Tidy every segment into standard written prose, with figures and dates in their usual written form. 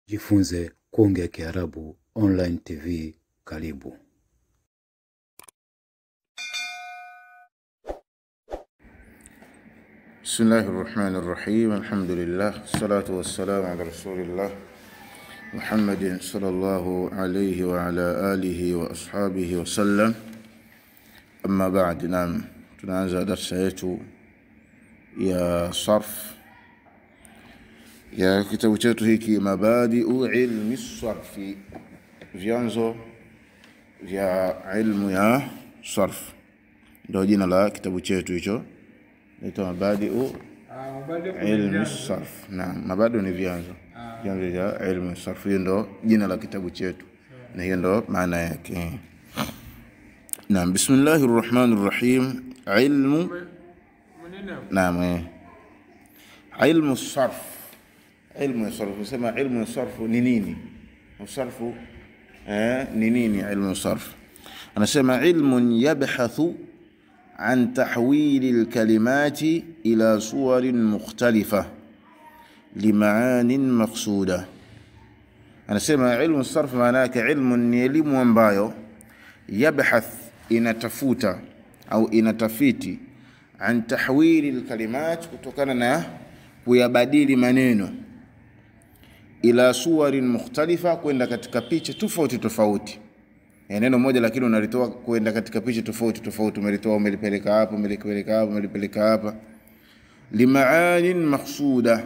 Jifunze kuongea Kiarabu online TV. Karibu. Bismillahirrahmanirrahim. Alhamdulillah. Salatu wassalamu ala Rasulillah Muhammadin sallallahu alayhi wa ala alihi wa ashabihi wa sallam. Amma ba'd. Naam, tunaanza darasa yetu ya sarf ya kitabu chetu hiki Mabadi'u ilmi sarfi, vyanzo vya ilmu ya sarf. Ndio jina la kitabu chetu hicho. Inaitwa Mabadi'u ilmi sarf. Naam, mabadi'u ni vyanzo vya ilmu sarf. Ndio jina la kitabu chetu na hiyo ndio maana yake. Naam, bismillahir rahmanir rahim. Ilmu naam, ilmu sarf. Ilmu sarf, sema ilmu sarf ni nini? Sarfu ni nini ilmu sarf? Anasema ilmun yabhathu عن تحويل الكلمات إلى صور مختلفة لمعان مقصودة. أنا سمع علم الصرف معناك علم يلم ambayo يبحث inatafuta au inatafiti عن تحويل الكلمات kutokana na kuyabadili maneno ila suwarin mukhtalifa, kwenda katika picha tofauti tofauti. Neno moja lakini unalitoa kwenda katika picha tofauti tofauti, umelitoa umelipeleka hapo, umelipeleka hapo, umelipeleka hapa. Limaanin maqsuda,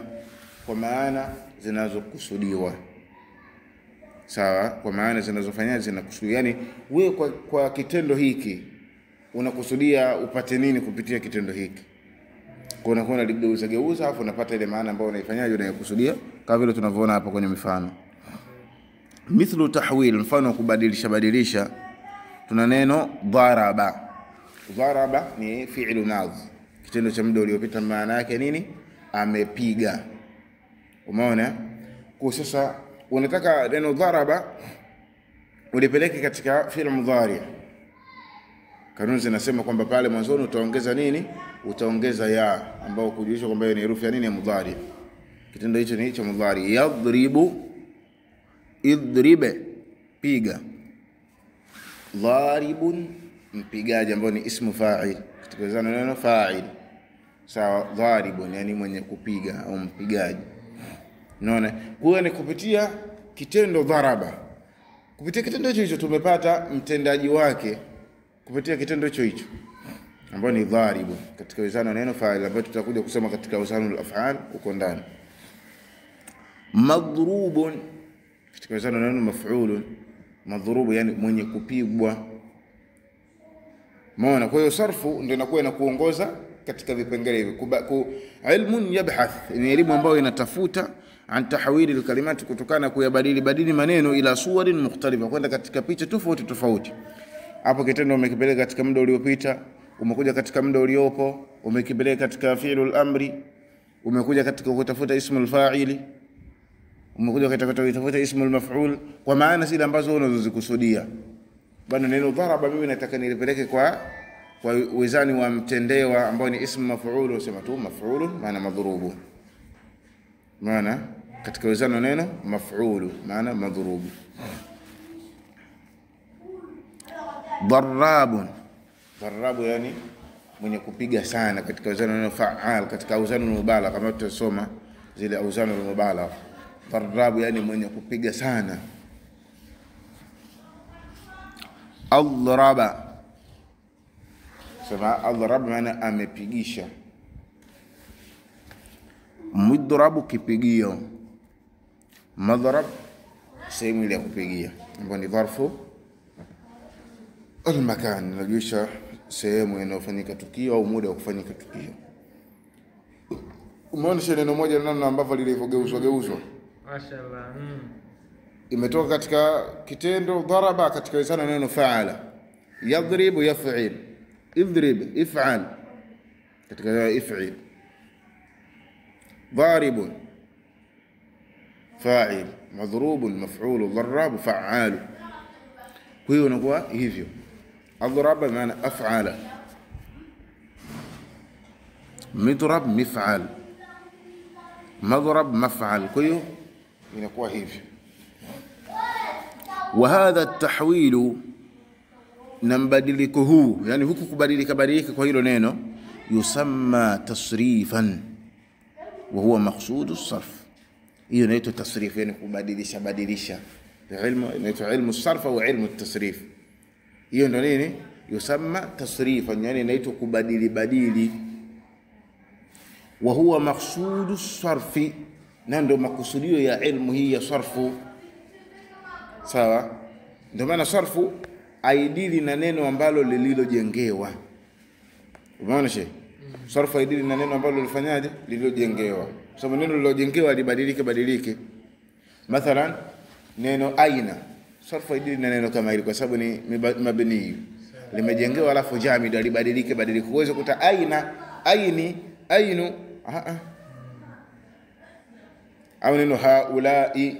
kwa maana zinazokusudiwa. Sawa, kwa maana zinazofanya zinakusudiwa. Yani wewe kwa kitendo hiki unakusudia upate nini kupitia kitendo hiki? Kuna ligeuza afu unapata ile maana ambayo unaifanyaje unayokusudia, kama vile tunavyoona hapa kwenye mifano. Mithlu tahwil, mfano kubadilisha. Tuna neno daraba. Daraba ni fi'lu madhi, kitendo cha muda uliopita, maana yake nini? Amepiga. Umeona? Kwa sasa unataka neno daraba ulipeleke katika fi'l mudhari. Kanuni zinasema kwamba pale mwanzoni utaongeza nini? Utaongeza ya, ambao kujulisha kwamba ni herufi ya nini? Ya mudhari. Kitendo hicho ni cha mudhari. Yadribu, idribe, piga. Dharibun, mpigaji, ambao ni ismu fa'il. Katika neno fa'il. Sawa, dharibun yani mwenye kupiga au mpigaji. Unaona? Kwa ni kupitia kitendo dharaba. Kupitia kitendo hicho tumepata mtendaji wake kupitia kitendo hicho ambao ni dharibu katika wizana neno fa'il, ambayo tutakuja kusema katika wizanul af'al huko ndani. Madrubun katika wizana neno maf'ulun. Madhrubu yani mwenye kupigwa. Maana kwa hiyo sarfu ndio inakuwa inakuongoza katika vipengele hivi. Ilmun yabhath ni elimu ambayo inatafuta an tahwili alkalimati, kutokana kuyabadili maneno ila suwarin mukhtalifa, kwenda katika picha tofauti tofauti. Hapo kitendo umekipeleka katika muda uliopita, umekuja katika muda uliopo, umekipeleka katika fi'lul amri, umekuja katika kutafuta ismul fa'ili, umekuja katika kutafuta ismul maf'ul, kwa maana zile ambazo unazozikusudia. Bwana, neno dharaba mimi nataka nilipeleke kwa wizani wa mtendewa ambao ni ismu maf'ul, usema tu maf'ul maana madhrubu. Maana katika wizani neno maf'ul maana madhrubu. Darabu yani mwenye kupiga sana, katika wizani neno fa'al, katika wizani mubalagha kama tutasoma zile wizani mubalagha. Darabu yani mwenye kupiga sana. Adraba, sema adrab maana amepigisha. Mudrabu kipigio. Madrab sehemu ile ya kupigia, ambapo ni dharfu al-makan, inajulisha sehemu inayofanyika tukio au muda wa kufanyika tukio. Umeona neno moja namna ambavyo lilivyogeuzwa. Mashaallah. Imetoka katika kitendo daraba katika wizana neno fa'ala. Yadribu yaf'il. Idrib if'al katika if'il. Daribun fa'il, madhrubun maf'ul, dharrabu fa'al. Kwa hiyo inakuwa hivyo. Adraba maana af'ala, midrab mif'al, madhrab maf'al. Kwa hiyo inakuwa hivi. Wa hadha at-tahwil, na mbadiliko huu, yani huku kubadilika kwa hilo neno, yusamma tasrifan wa huwa maqsudu as-sarf. Hiyo inaitwa tasrif, yani kubadilisha. Ilmu inaitwa ilmu as-sarf au ilmu at-tasrif. Hiyo ndio nini? Yusamma tasrifan, yani inaitwa kubadili. Wa huwa maqsudu as-sarf, na ndio makusudio ya ilmu hii ya sarfu. Sawa? Ndio maana sarfu aidili na neno ambalo lililojengewa. Umeona shehe? Sarfu aidili na neno ambalo lifanyaje? Lililojengewa. Sababu neno lililojengewa libadilike. Mathalan neno aina, sarfu aidili na neno kama hili kwa sababu ni mabni. Limejengewa alafu jamid libadilike. Uweze kuta aina, ainu, au neno haulai,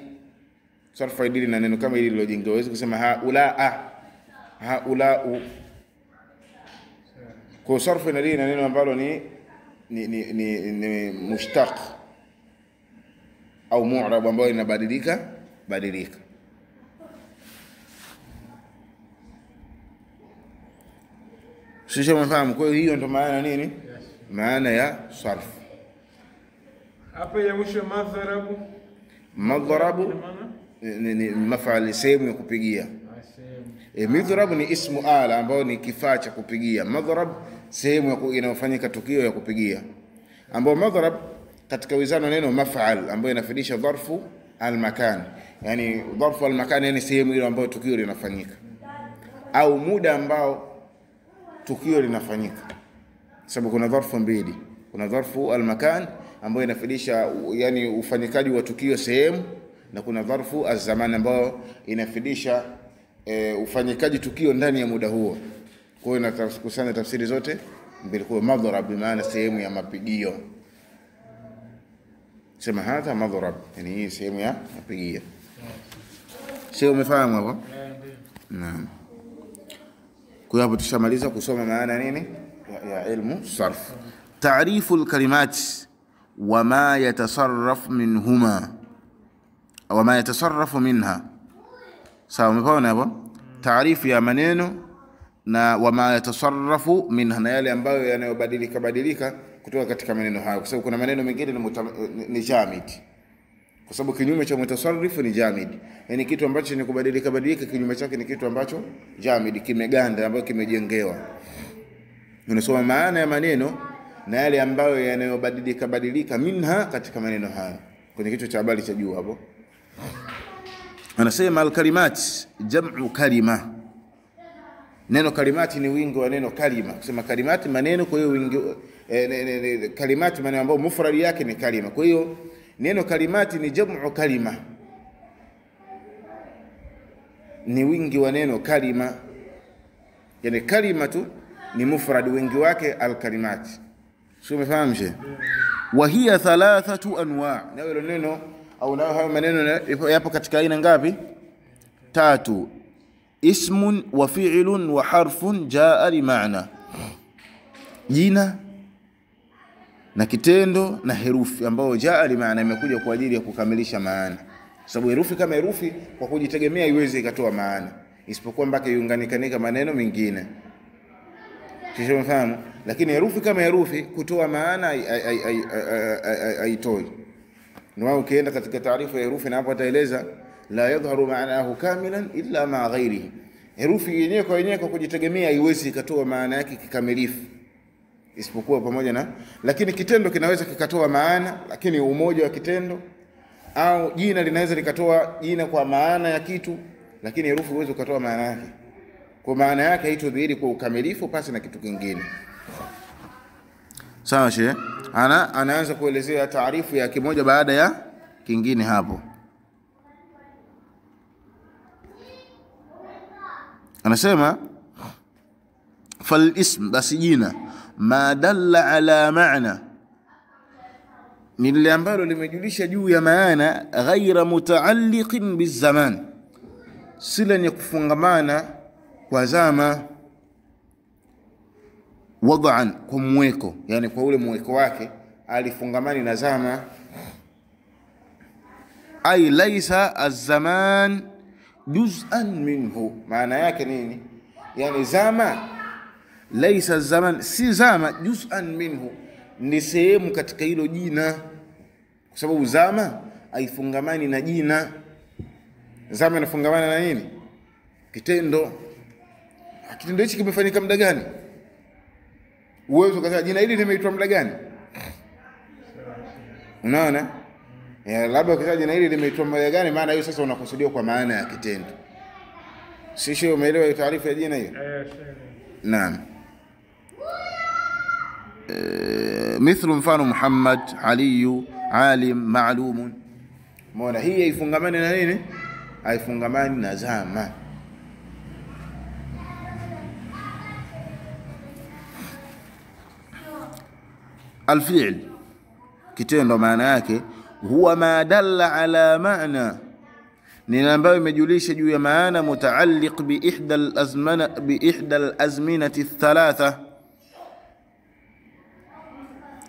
sarfu aidili na neno kama hili lililojengewa. Uweze kusema haulau. Kwa sarfu inadili na neno ambalo ni mushtaq au mu'rab ambao inabadilika. Sisi mfahamu. Kwa hiyo ndio maana nini? Maana ya sarf. Hapa ya mwisho madharabu ni maf'al, sehemu ya kupigia. Midhrab ni ismu ala ambao ni kifaa cha kupigia. Madhrab sehemu inayofanyika tukio ya kupigia, ambao madhrab katika wizano neno maf'al ambayo inafidisha dharfu al-makan, yani dharfu al-makan, yani sehemu ile ambayo tukio linafanyika au muda ambao tukio linafanyika. Sababu kuna dharfu mbili, kuna dharfu al-makan ambayo inafidisha yani ufanyikaji wa tukio sehemu, na kuna dharfu az-zaman ambayo inafidisha ufanyikaji tukio ndani ya muda huo. Kwa hiyo nakusanya tafsiri zote mbili. Kwa madhrab maana sehemu ya mapigio. Sema hadha madhrab, yani hii sehemu ya mapigio. Sio, umefahamu hapo? Naam. Kwa hapo tushamaliza kusoma maana nini ya ilmu sarf. Ta'rifu al-kalimat wa ma yatasarraf minhuma au ma yatasarrafu minha. Sawa, umefahamu hapo? Taarifu ya maneno na wama yatasarrafu minha, na yale ambayo yanayobadilika kutoka katika maneno hayo, kwa sababu kuna maneno mengine ni jamid, kwa sababu kinyume cha mutasarrifu ni jamid, yani kitu ambacho ni kubadilika, kinyume chake ni kitu ambacho jamid, kimeganda, ambacho kimejengewa. Unasoma maana ya maneno na yale ambayo yanayobadilika minha katika maneno hayo, kwenye kitu cha habari cha juu hapo. Anasema al-kalimat jam'u kalima. Neno kalimati ni wingi wa neno kalima. Kusema kalimati maneno, kwa hiyo wingi kalimati maneno ambayo mufradi yake ni kalima. Kwa hiyo neno kalimati ni jam'u kalima, ni wingi wa neno kalima. Yani kalimatu ni mufrad, wingi wake al-kalimati. Sio, umefahamu je? Wa hiya thalathatu anwa'. Na hilo neno au na hayo maneno yapo katika aina ngapi? 3. Ismun wa fi'lun wa harfun jaa li maana. Jina na kitendo na herufi ambao jaa li maana, imekuja kwa ajili ya kukamilisha maana. Sababu herufi kama herufi kwa kujitegemea iweze ikatoa maana, isipokuwa mpaka iunganikanika maneno mengine. Sio, mfano, lakini herufi kama herufi kutoa maana haitoi. Ndio ukienda katika taarifa ya herufi na hapo ataeleza la yadhharu ma'nahu kamilan illa ma ghairihi. Herufi yenyewe kwa kujitegemea haiwezi ikatoa maana yake kikamilifu isipokuwa pamoja na, lakini kitendo kinaweza kikatoa maana, lakini umoja wa kitendo, au jina linaweza likatoa jina kwa maana ya kitu, lakini herufi huwezi ukatoa maana yake. Kwa maana yake haitodhihiri kwa ukamilifu pasi na kitu kingine. Sawa shehe? Anaanza kuelezea taarifu ya kimoja baada ya kingine hapo. Anasema fal ism, basi jina, ma dalla ala maana, ni lile ambalo limejulisha juu ya maana, ghaira mutaalliqin bizaman, sila ni kufungamana kwa zama, wad'an, kwa mweko, yani kwa ule mweko wake alifungamani na zama. ay laysa az-zaman juz'an minhu. Maana yake nini? Yani zama, laysa az-zaman, si zama, juz'an minhu, ni sehemu katika hilo jina, kwa sababu zama haifungamani na jina. Zama inafungamana na nini? Kitendo. Kitendo hichi kimefanyika muda gani? Uwezo kaza jina hili limeitwa muda gani? Unaona? Ya labda kaza jina hili limeitwa muda gani, maana hiyo sasa unakusudia kwa maana ya kitendo. Sisi umeelewa taarifa ya jina hiyo? Naam. Mithlu mfano Muhammad, Ali, alim, ma'lum. Mbona hii haifungamani na nini? Haifungamani na zama. Al-fi'l, kitendo maana yake huwa ma dalla ala maana, ni ambayo imejulisha juu ya maana, mutaalliq bi ihda al-azminati thalatha.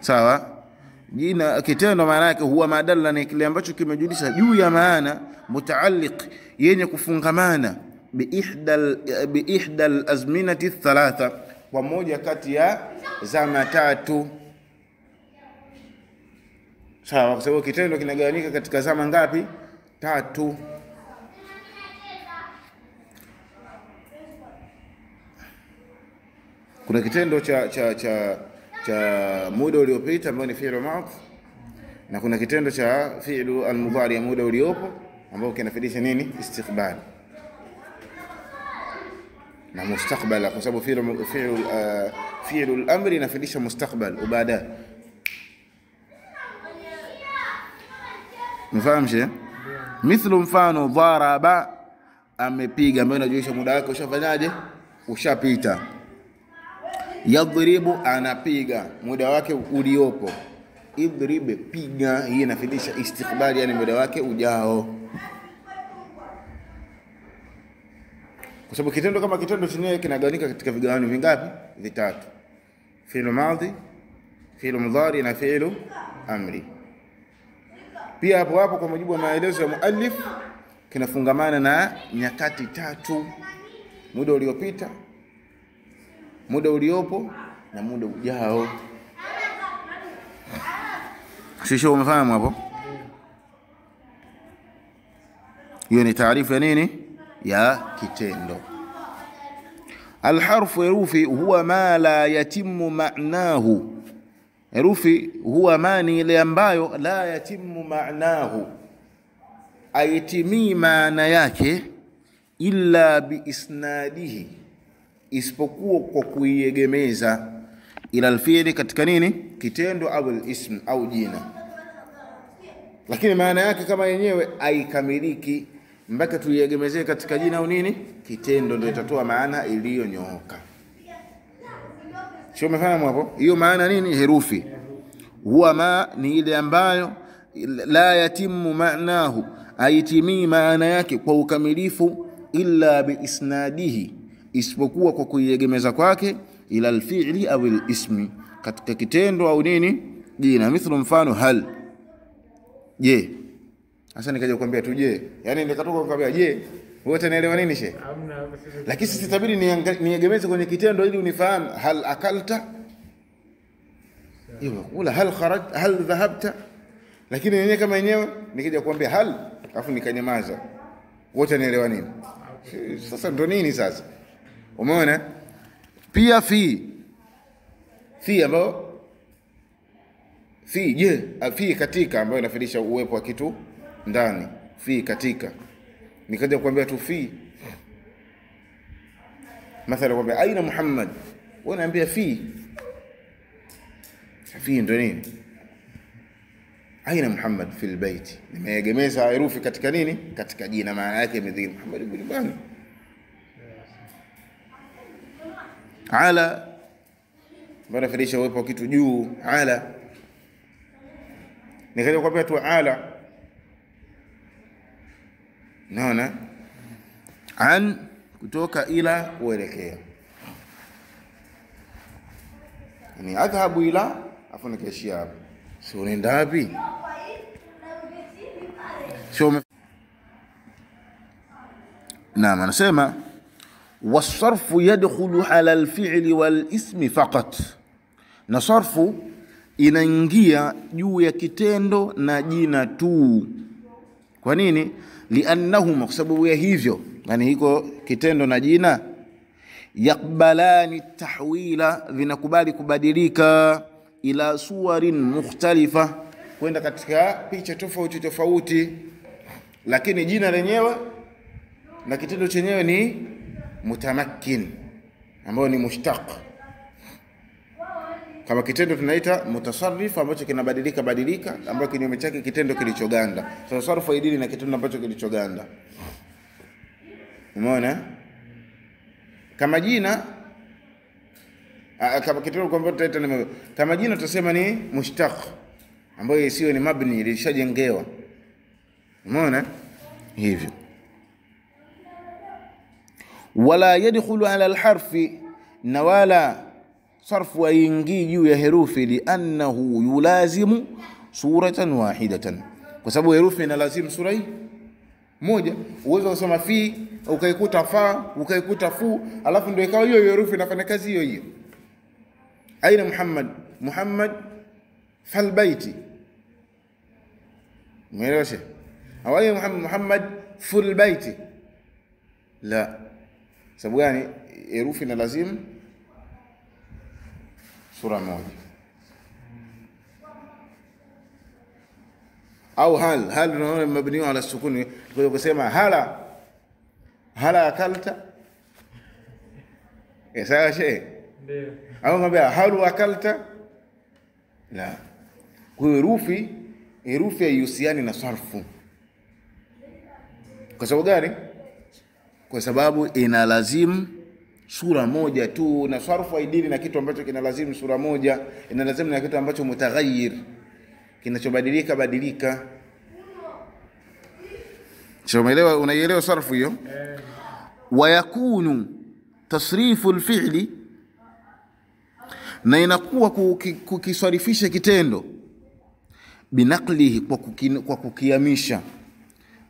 Sawa? Jina kitendo maana yake huwa ma dalla, ni kile ambacho kimejulisha juu ya maana, mutaalliq, yenye kufungamana, bi ihda al-azminati thalatha, kwa moja kati ya zama tatu. Sawa, kwa sababu kitendo kinagawanyika katika zama ngapi? Tatu. Kuna kitendo cha muda uliopita ambao ni fi'lu madhi, na kuna kitendo cha fi'lu al-mudhari ya muda uliopo ambao kinafidisha nini? Istiqbal na mustaqbal, kwa sababu fi'lu al-amri inafidisha mustaqbal ubada. Mfahamshe? Mithlu mfano dharaba, amepiga, ambayo inajulisha muda wake ushafanyaje? Ushapita. Yadhribu, anapiga, muda wake uliopo. Idhribe, piga, hii inafidisha istiqbali, yani muda wake ujao. Kwa sababu kitendo kama kitendo chenyewe kinagawanyika katika vigawanyo vingapi? Vitatu: fi'lu madhi, fi'lu mudhari na fi'lu amri. Pia hapo kwa mujibu wa maelezo ya muallif kinafungamana na nyakati tatu: muda uliopita, muda uliopo na muda ujao. Sisi umefahamu hapo? Hiyo ni taarifa ya nini? Ya kitendo. Alharfu, herufi, huwa ma la yatimu ma'nahu. Herufi huwa mani ile ambayo la yatimu ma'nahu, aitimii maana yake, illa bi isnadihi, isipokuwa kwa kuiegemeza, ila alfi'li, katika nini? Kitendo au al-ism au jina. Lakini maana yake kama yenyewe haikamiliki mpaka tuiegemezee katika jina au nini? Kitendo, ndio itatoa maana iliyonyooka. Sio, umefahamu hapo? Hiyo maana nini? Herufi huwa ma ni ile ambayo la yatimu ma'nahu, aitimii maana yake kwa ukamilifu, illa bi isnadihi, isipokuwa kwa kuiegemeza kwake, ila alfi'li au alismi, katika kitendo au nini? Jina. Mithlu mfano hal, je. Sasa nikaja kukwambia tu je, yani nikatoka kukwambia je, wewe utaelewa nini shehe? Lakini sisi tabiri niegemeze kwenye kitendo ili unifahamu. Hal akalta, hiyo wala hal kharaj, hal dhahabta. Lakini yenyewe kama yenyewe nikija kukwambia hal afu nikanyamaza, wote nielewa nini? Sasa ndo nini sasa? Umeona? Pia fi ambao fi, je, fi katika, ambayo inafidisha uwepo wa kitu ndani. Fi katika, nikaja kukwambia tu fi, mathalan kwambia aina Muhammad, wewe unaambia fi ndo nini? Aina Muhammad fil bait, nimeegemeza herufi katika nini? Katika jina, maana yake imedhihiri Muhammad ibn Bani. Ala, bana fidisha uwepo wa kitu juu, ala. Nikaja kukwambia tu ala, naona an, kutoka, ila, kuelekea. Ni adhabu ila, afu nikaishia hapo. Si unaenda wapi? sio. Naam, anasema wasarfu yadkhulu ala alfi'li wal ismi faqat, na sarfu inaingia juu ya kitendo na jina tu. Kwa nini? Liannahuma, kwa sababu ya hivyo, yani hiko kitendo na jina, yakbalani tahwila, vinakubali kubadilika, ila suwarin mukhtalifa, kwenda katika picha tofauti tofauti, lakini jina lenyewe na kitendo chenyewe ni mutamakkin, ambao ni mushtaq. Kama kitendo tunaita mutasarrif, ambacho kinabadilika ambacho kinyume chake kitendo kilichoganda. Sasa sarfu idili na kitendo ambacho kilichoganda. Umeona? Kama jina, kama kitendo kwamba tutaita kama jina tutasema ni mushtaq, ambayo isiwe ni mabni, ilishajengewa. Umeona? Hivyo. Wala yadkhulu ala alharfi, na wala sarfu haingii juu ya herufi, liannahu yulazimu suratan wahidatan, kwa sababu herufi inalazimu sura moja. Uwezo kusema fi ukaikuta fa ukaikuta fu, alafu ndio ikawa hiyo herufi inafanya kazi hiyo hiyo. Aina Muhammad fal baiti, umeelewa? Au aina Muhammad ful baiti, la. Sababu gani? Herufi inalazimu sura moja. Au hal unaona mabni ala sukuni, kwa kusema hala akalta, sawa shehe? Ndio. Au ngambia halu akalta, la. Kwa herufi haihusiani na sarfu. Kwa sababu gani? Kwa sababu inalazimu sura moja tu, na sarfu haidili na kitu ambacho kinalazimu sura moja, inalazimu na kitu ambacho mutaghayyir, kinachobadilika. Sio, umeelewa? Unaielewa sarfu hiyo? Wa yakunu tasrifu alfi'li, na inakuwa kukisarifisha kitendo, binaqlihi, kwa kukihamisha,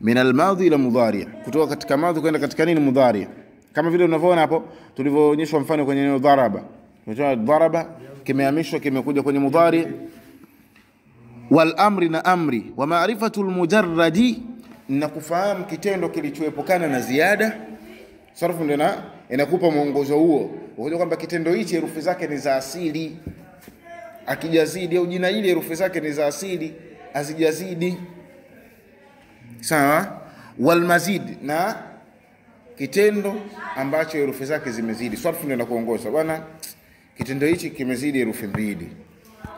min almadhi ila mudhari, kutoka katika madhi kwenda katika nini? Mudhari. Kama vile unavyoona hapo tulivyoonyeshwa mfano kwenye neno dharaba. Tunatoa dharaba kimehamishwa, kimekuja kwenye mudhari. Wal amri, na amri. Wa ma'rifatul mujarradi, na kufahamu kitendo kilichoepukana na ziada. Sarfu ndio inakupa mwongozo huo, unajua kwamba kitendo hichi herufi zake ni za asili, akijazidi, au jina hili herufi zake ni za asili, asijazidi. Sawa? Wal mazid, na kitendo ambacho herufi zake zimezidi. Sarfu ndio inakuongoza, bwana kitendo hichi kimezidi herufi 2,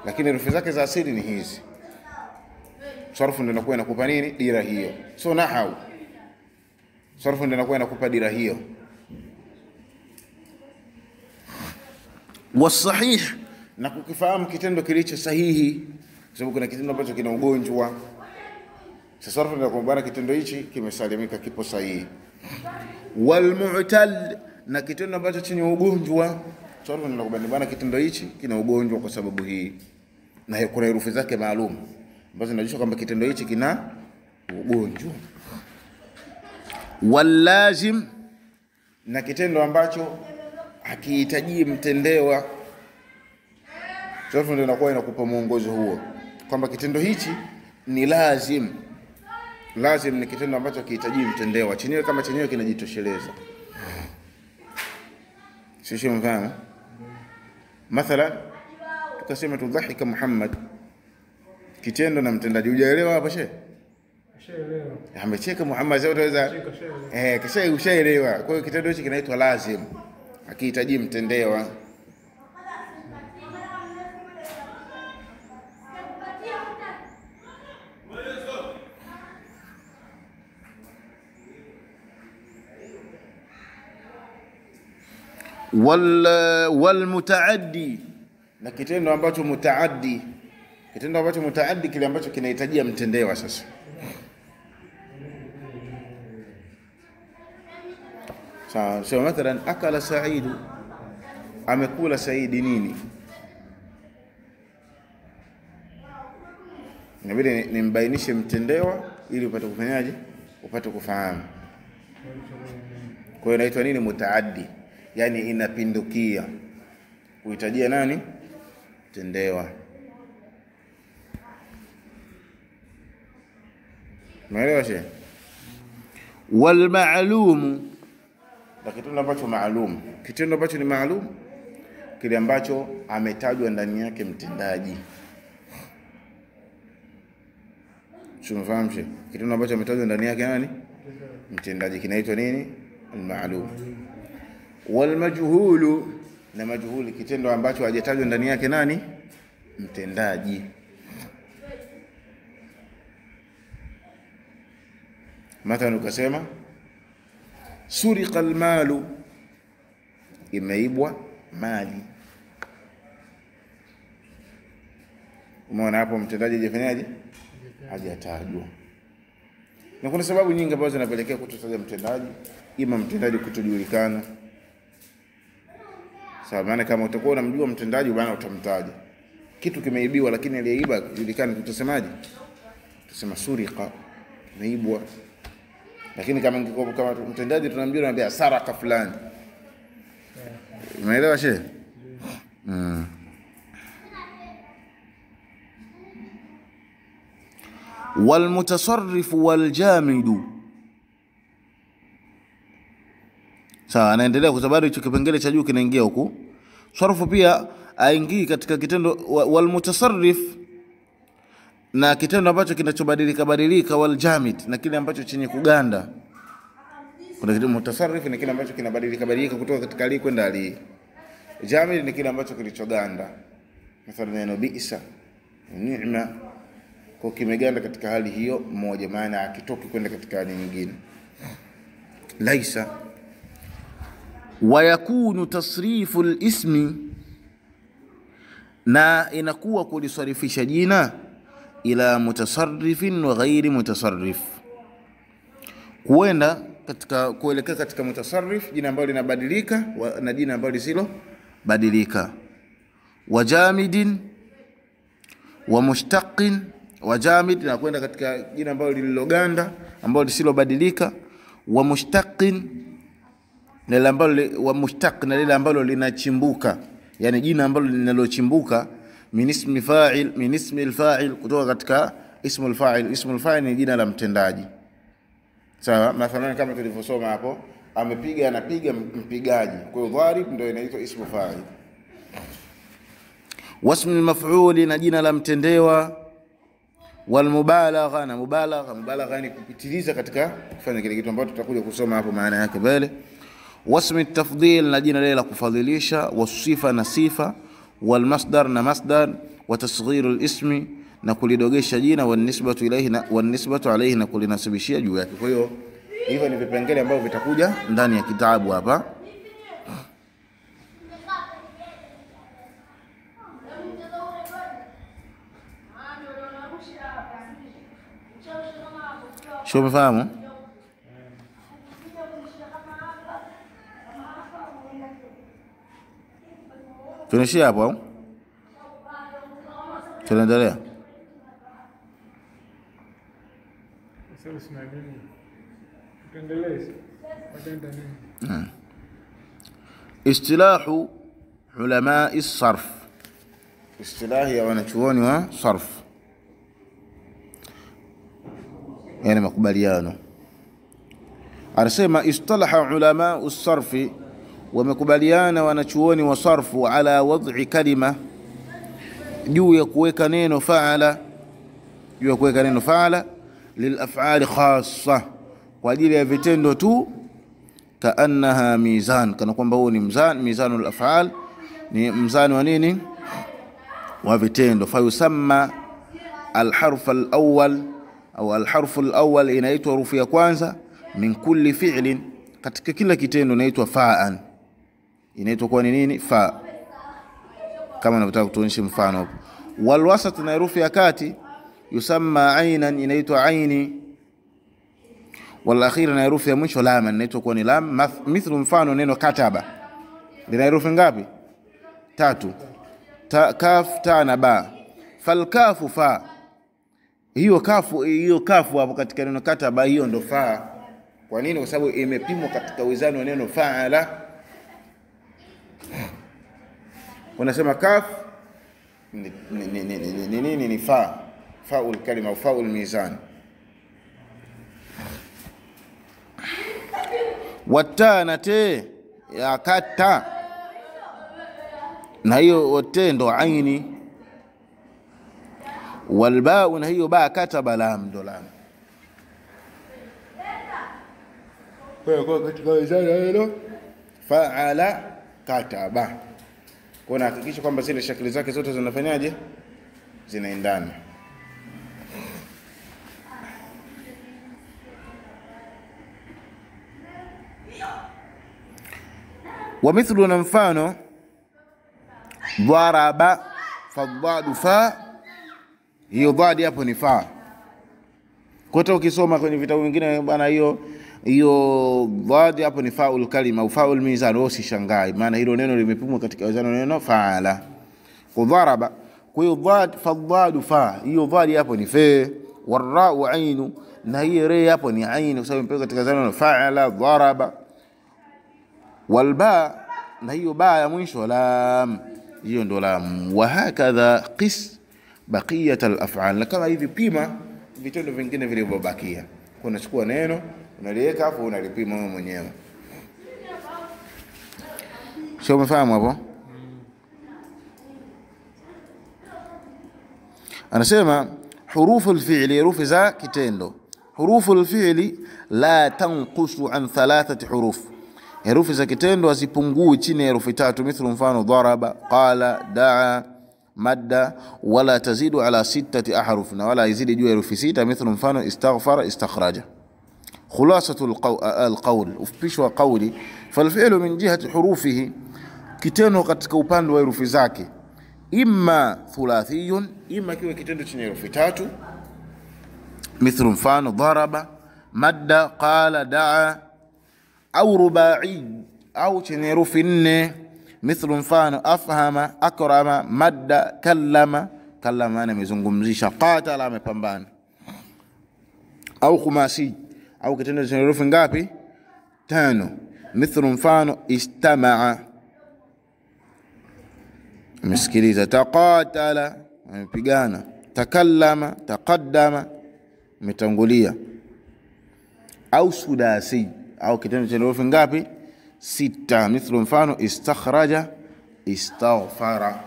lakini herufi zake za asili ni hizi. Sarfu ndio inakuwa inakupa nini? Dira hiyo. So nahau, sarfu ndio inakuwa inakupa dira hiyo. Wasahih, na kukifahamu kitendo kilicho sahihi, kwa sababu kuna kitendo ambacho kina ugonjwa. Sasa sarfu ndio inakuwa kitendo hichi kimesalimika, kipo sahihi. Wal mu'tal, na kitendo ambacho chenye ugonjwa. Sarfu ndio inakuwa kitendo hichi kina ugonjwa kwa sababu hii, na kuna herufi zake maalum ambazo zinaonyesha kwamba kitendo hichi kina ugonjwa. Wal lazim, na kitendo ambacho hakihitaji mtendewa. Sarfu ndio inakuwa inakupa mwongozo huo kwamba kitendo hichi ni lazim. Lazim ni kitendo ambacho hakihitaji mtendewa, chenyewe kama chenyewe kinajitosheleza. Sisi mfano mathalan tukasema tudhahika Muhammad, kitendo na mtendaji. Hujaelewa hapo shehe? Ushaelewa. Amecheka Muhammad, sasa utaweza kisha ushaelewa. Kwa hiyo kitendo hichi kinaitwa lazim, hakihitaji mtendewa. Wal mutaaddi, na kitendo ambacho mutaaddi, kile ambacho kinahitajia mtendewa. Sasa so mathalan akala Saidu, amekula Saidi nini? Inabidi nimbainishe mtendewa ili upate kufanyaje, upate kufahamu. Kwa hiyo inaitwa nini? Mutaaddi, yani inapindukia kuhitajia nani? Tendewa. Umeelewa shehe? Wal ma'lum, na kitendo ambacho maalum. Kitendo ambacho ni maalum, kile ambacho ametajwa ndani yake mtendaji. Tunafahamu shehe? Kitendo ambacho ametajwa ndani yake nani? Mtendaji, kinaitwa nini? Al-ma'lum. Wal majhulu, na majhuli, kitendo ambacho hajatajwa ndani yake nani? Mtendaji. Mathalan ukasema suriqa al-malu, imeibwa mali. Umeona hapo mtendaji hajafanyaje? Hajatajwa. Na kuna sababu nyingi ambazo zinapelekea kutotaja mtendaji. Ima mtendaji kutojulikana. Sababu maana kama utakuwa unamjua mtendaji bwana utamtaja. Kitu kimeibiwa lakini aliyeiba kujulikana, tutasemaje? Tutasema suriqa, imeibwa. Lakini kama mtendaji tunamjua saraka fulani. Umeelewa shehe? Wal mutasarrif wal jamid. Sawa, anaendelea kwa sababu hicho kipengele cha juu kinaingia huku. Sarfu pia aingii katika kitendo wal mutasarrif, na kitendo ambacho kinachobadilika badilika, wal jamid, na kile ambacho chenye kuganda. Kuna kitendo mutasarrif ni kile ambacho kinabadilika badilika kutoka katika ali kwenda ali. Jamid ni kile ambacho kilichoganda. Mfano neno bi'sa, ni'ma, kwa kimeganda katika hali hiyo moja, maana akitoki kwenda katika hali nyingine. Laisa. Wa yakunu tasrifu al-ismi, na inakuwa kulisarifisha jina ila mutasarrifin wa ghairi mutasarrif, kuenda katika kuelekea katika mutasarrif, jina ambalo linabadilika, na jina ambalo lisilo badilika. Wa jamidin wa mushtaqin, wa jamid na kwenda katika jina ambalo lililoganda ambalo lisilo badilika. Wa mushtaqin, na lile ambalo wa mushtaq, na lile ambalo linachimbuka, yani jina ambalo linalochimbuka min ismi fa'il, min ismi al-fa'il, kutoka katika ismu al-fa'il. Ismu al-fa'il ni jina la mtendaji. Sawa, mathalan kama tulivyosoma hapo, amepiga, anapiga mpigaji, kwa hiyo dharib ndio inaitwa ismu fa'il. Wasmu al-maf'ul, na jina la mtendewa. Wal mubalagha, na mubalagha ni kupitiliza katika kufanya kile kitu ambacho tutakuja kusoma hapo maana yake mbele. Wasmu at-tafdhil, na jina lile la kufadhilisha. Wasifa, na sifa. Wal masdar, na masdar. Wa tasghir al-ismi, na kulidogesha jina. Wa nisbatu ilayhi, na wa nisbatu alayhi, na kulinasibishia juu yake. Kwa hiyo hivyo ni vipengele ambavyo vitakuja ndani ya kitabu hapa. Sio mfahamu? Tunashia hapo au? Tunaendelea. Sasa usimameni. Tuendelee. Watenda nini? Istilahu ulama as-sarf. Istilahi ya wanachuoni wa sarf, yani makubaliano. Anasema istalaha ulama as-sarfi, wamekubaliana wanachuoni wa sarfu ala wad'i kalima, juu ya kuweka neno fa'ala, juu ya kuweka neno fa'ala lil af'ali khassa, kwa ajili ya vitendo tu. Kaannaha mizan, kana kwamba huo ni mizan, mizanul af'al, ni mzani wa nini? Wa vitendo. Fa yusamma al-harf al-awwal, au al-harf al-awwal inaitwa herufi ya kwanza, min kulli fi'lin, katika kila kitendo inaitwa fa'an, inaitwa kwa nini? Fa, kama nataka kutuonyesha mfano hapo. Wal wasat, na herufi ya kati, yusamma aynan, inaitwa aini. Wal akhira, na herufi ya mwisho lam, inaitwa kwa ni lam. Mithlu, mfano neno kataba lina herufi ngapi? 3, kaf, ta na ba. Fal kafu fa, hiyo kafu hapo katika neno kataba, hiyo ndo faa. Kwa nini? Kwa sababu imepimwa katika wizani wa neno faala. Unasema kaf ni faa, faul kalima au faul mizan. Watanate ya kata, na hiyo wote ndo aini. Walbaa, na hiyo baa kataba lam ndo lam. Kwa katika wizani hilo faala kataba, kuna hakikisha kwamba zile shakli zake zote zinafanyaje, zinaendana. Wa mithlu, na mfano daraba fadhadu fa, hiyo dhadi hapo ni fa. Kwa hiyo ukisoma kwenye vitabu vingine bwana, hiyo dhadi hapo ni faul kalima au faul mizan, usishangae maana hilo neno limepimwa katika wizani wa neno faala. Kudharaba, kwa hiyo dhad fadhadu fa, hiyo dhadi hapo ni fa. Warau ainu, na hiyo re hapo ni ainu kwa sababu imepimwa katika wizani wa faala dharaba. Walba, na hiyo ba ya mwisho lam, hiyo ndo lam. Wa hakadha qis baqiyat al-af'al, na kama hivi pima vitendo vingine vilivyobakia. Kuna chukua neno unaliweka hapo, unalipima wewe mwenyewe. Sio, umefahamu hapo? Anasema hurufu al-fi'li, herufi za kitendo. Hurufu al-fi'li la tanqusu an 3 huruf, herufi za kitendo hazipungui chini ya herufi 3. Mithlu, mfano daraba, qala, daa, madda, wala tazidu ala 6 ahruf, na wala yazidi juu ya herufi 6. Mithlu, mfano istaghfara, istakhraja. Khulasatu alqawl, ufupishwa qawli. Falfi'lu min jihati hurufihi, kitendo katika upande wa herufi zake, imma thulathiyun, imma kiwe kitendo chenye herufi 3. Mithlu, mfano daraba, madda, qala, daa, au rubai, au chenye herufi 4. Mithlu, mfano afhama, akrama, madda, kallama, kallama amezungumzisha, qatala amepambana. Au khumasi, au kitendo chenye herufi ngapi? 5. Mithlu, mfano istamaa, msikiliza. Taqatala, amepigana. Takallama, taqaddama, umetangulia. Au sudasi, au kitendo chenye herufi ngapi? 6. Mithlu, mfano istakhraja, istaghfara.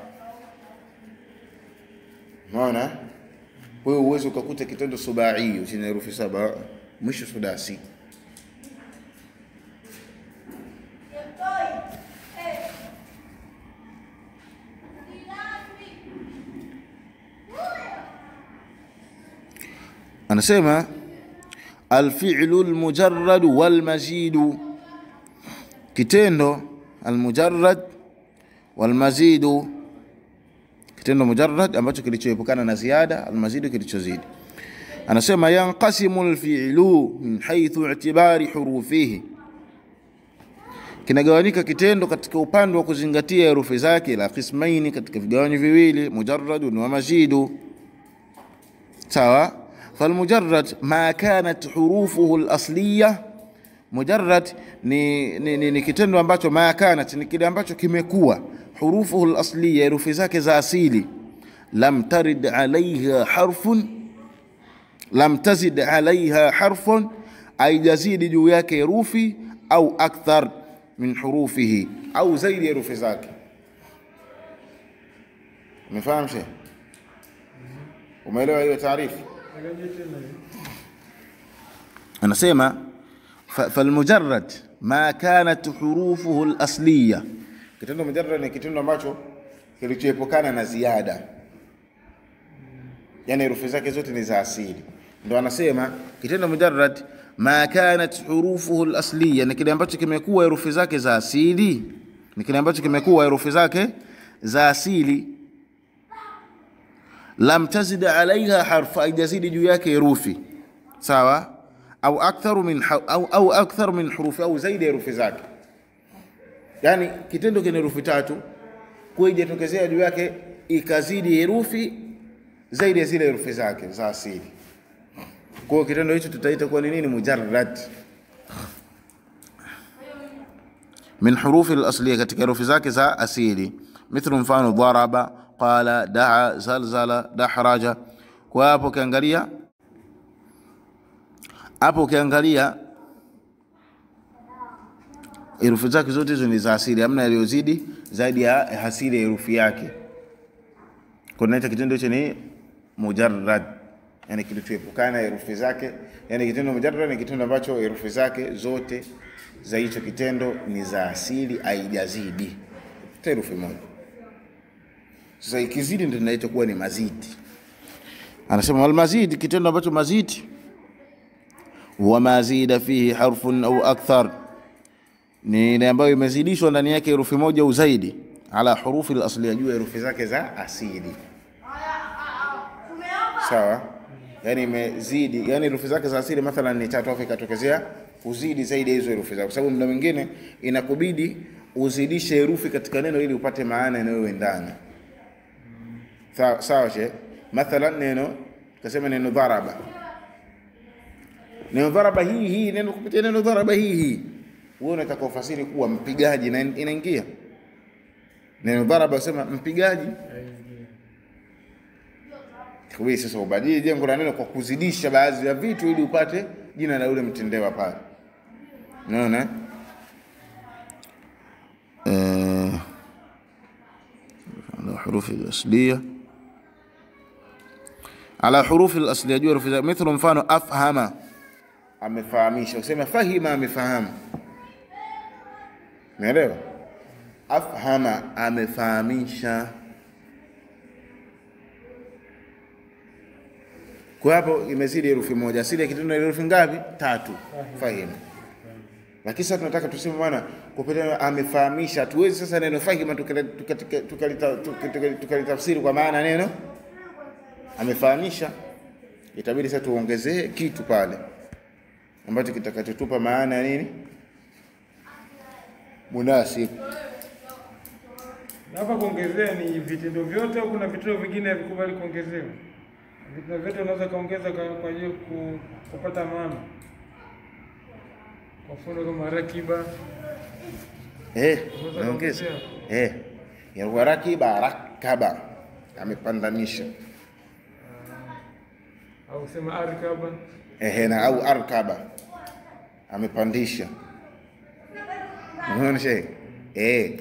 Maana wewe uwezo ukakuta kitendo subai chenye herufi 7 mwisho sudasi. Anasema alfi'lu almujarrad walmazid, kitendo almujarrad walmazid, kitendo mujarrad ambacho kilichoepukana na ziada, almazid kilichozidi. Anasema yanqasimu alfi'lu min haythu i'tibari hurufihi, kinagawanyika kitendo katika upande wa kuzingatia herufi zake, la qismaini, katika vigawanyo viwili, mujarrad wa mazid. Sawa. Falmujarrad ma kanat hurufuhu al-asliya, mujarrad ni kitendo ambacho ma kanat ni kile ambacho kimekuwa hurufuhu al-asliya, herufi zake za asili, lam tarid alaiha harfun, lam tazid alaiha harfun, aijazidi juu yake herufi, au akthar min hurufihi, au zaidi herufi zake. Umefahamu sheikh? Umeelewa hiyo taarifu? Anasema falmujarrad ma kanat hurufuhu al-asliya, kitendo mujarrad ni kitendo ambacho kilichoepukana na ziada, yani herufi zake zote ni za asili. Ndio anasema kitendo mujarrad ma kanat hurufuhu al-asliya, ni kile ambacho kimekuwa herufi zake za asili, ni kile ambacho kimekuwa herufi zake za asili, lam tazid alaiha harfa, aijazidi juu yake herufi. Sawa. Au akthar min hurufi, au zaidi herufi zake. Yani kitendo kina herufi 3, kwa ijatokezea juu yake ikazidi herufi zaidi ya zile herufi zake za asili. Kwa hiyo kitendo hicho tutaita kwa nini? Mujarrad. Min hurufi al-asliya, katika herufi zake za asili. Mithlu, mfano daraba, qala, daa, zalzala, dahraja. Kwa hapo ukiangalia herufi zake zote hizo ni za asili, hamna yaliyozidi zaidi ya asili ya herufi yake. Kwa nini kitendo hicho ni mujarrad? Yani kilichoepukana herufi zake. Yani kitendo mujarrad ni kitendo ambacho herufi zake zote za hicho kitendo ni za asili, haijazidi herufi moja. Sasa ikizidi ndio inaitwa kuwa ni mazidi. Anasema wal mazid, kitendo ambacho mazidi huwa mazida fihi harfun au akthar, ni ile ambayo imezidishwa ndani yake herufi moja au zaidi, ala hurufi al-asliya, juu herufi zake za asili. Sawa? Yani imezidi, yani herufi zake za asili mathalan ni 3, afu ikatokezea uzidi zaidi hizo herufi zake, kwa sababu muda mwingine inakubidi uzidishe herufi katika neno ili upate maana inayoendana. Sawa she? Mathalan neno, tukasema neno daraba. Neno daraba hii neno, kupitia neno daraba hii wewe unataka ufasiri kuwa mpigaji, na inaingia. Neno daraba usema mpigaji. Kwa hiyo sasa ubadili jengo la neno kwa kuzidisha baadhi ya vitu ili upate jina la yule mtendewa pale. Unaona? Ala hurufi al-asliya, ala hurufi al-asliya, juu herufi za mithlu, mfano afhama, amefahamisha. Useme fahima, amefahamu. Umeelewa? Afhama, amefahamisha. Kwa hapo imezidi herufi moja. Asili ya kitendo ni herufi ngapi? 3. Fahima. Lakini sasa tunataka tuseme bwana kupitia amefahamisha. Tuwezi sasa neno fahima tukalitafsiri kwa maana neno amefahamisha. Itabidi sasa tuongezee kitu pale ambacho kitakachotupa maana nini? Munasib. Hapa kuongezea ni vitendo vyote au kuna vitendo vingine havikubali kuongezewa? Vitendo vyote unaweza kaongeza kwa ajili kupata maana. Kwa mfano kama rakiba. Naongeza. Ya rakiba, rakaba, amepandanisha. Au sema arkaba. Na au arkaba, amepandisha. Unaona shehe?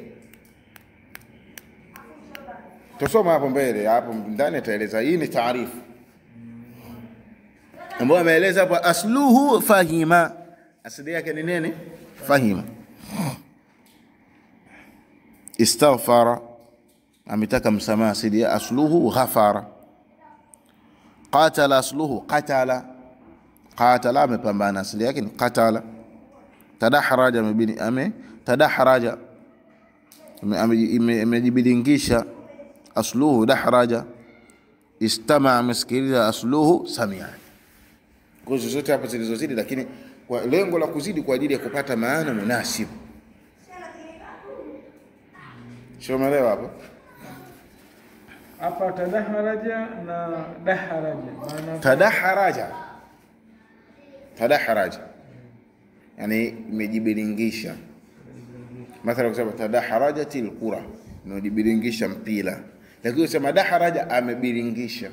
Tusoma hapo mbele, hapo ndani ataeleza. Hii ni taarifu ambayo ameeleza hapo. Asluhu fahima, asili yake ni nini? Fahima. Istaghfara, ametaka msamaha, asili ya asluhu ghafara. Qatala, asluhu qatala, qatala, amepambana, asili yake ni qatala. Tadahraja, tadahraja, imejibilingisha, asluhu dahraja. Istama, amesikiliza, asluhu samia. Kwa hiyo zote hapa zilizozidi, lakini kwa lengo la kuzidi kwa ajili ya kupata maana munasib. Umeelewa hapo? Hapa tadahraja na dahraja, maana tadahraja yani imejibilingisha. Mathalan kusema tadahrajatil qura, imejibilingisha mpira. Lakini kusema dahraja, amebilingisha.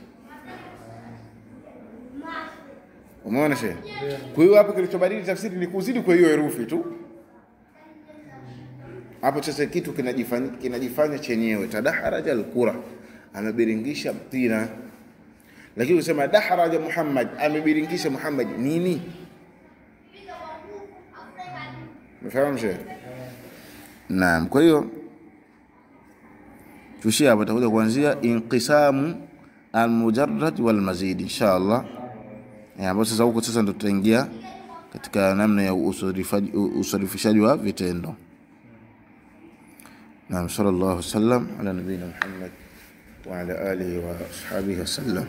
Umeona shehe? Kwa hiyo hapo kilichobadili tafsiri ni kuzidi kwa hiyo herufi tu. Hapo sasa kitu kinajifanya chenyewe. Tadahraja al-qura, amebilingisha mpira. Lakini kusema dahraja Muhammad, amebilingisha Muhammad nini? Mfahamu shehe? Naam. Kwa hiyo tushia hapo, tutakuja kuanzia inqisamu al-mujarrad wal mazid inshallah. Hapo sasa huko sasa ndo tutaingia katika namna ya usarifishaji wa vitendo. Naam, sallallahu alaihi wasallam ala nabiyina Muhammad wa ala alihi wa ashabihi wasallam.